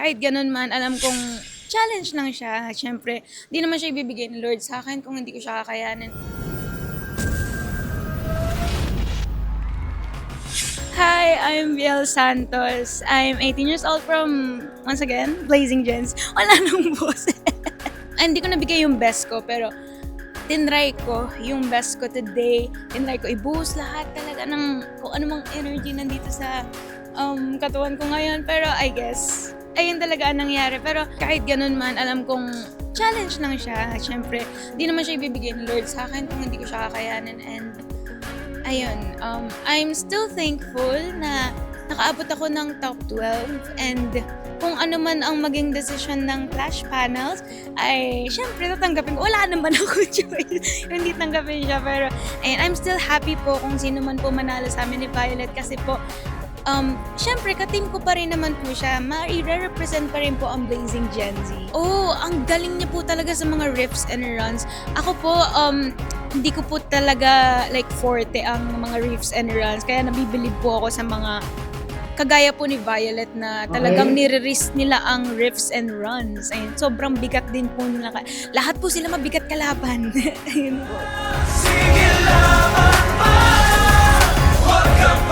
kahit ganun man, alam kong challenge lang siya. Siyempre, di naman siya ibibigay ng Lord sa akin kung hindi ko siya kakayanin. Hi, I'm Biel Santos. I'm 18 years old from, once again, Blazing Gens. Wala nang boses. Hindi ko nabigay yung best ko, pero tinry ko yung best ko today. Tinry ko ibuhos lahat talaga ng kung anumang energy nandito sa katawan ko ngayon. Pero I guess, ayun talaga ang nangyari. Pero kahit ganun man, alam kong challenge lang siya. Siyempre, di naman siya ibibigay ng Lord sa akin kung hindi ko siya kakayanin. And ayun, I'm still thankful na nakaabot ako ng top 12 and kung ano man ang maging decision ng Clash Panels ay syempre tatanggapin ko. Wala naman ako choice, hindi tanggapin siya, pero ayun, I'm still happy po kung sino man po manalo sa amin ni Violet kasi po syempre, ka-team ko pa rin naman po siya. Ma-represent pa rin po ang Blazing Gen Z. Oh, ang galing niya po talaga sa mga riffs and runs. Ako po, hindi ko po talaga like forte ang mga riffs and runs. Kaya nabibilib po ako sa mga kagaya po ni Violet na talagang nire-risk nila ang riffs and runs. Ayun, sobrang bigat din po nila. Lahat po sila mabigat kalaban. Ayun po. Sige lamang ba? Huwag kang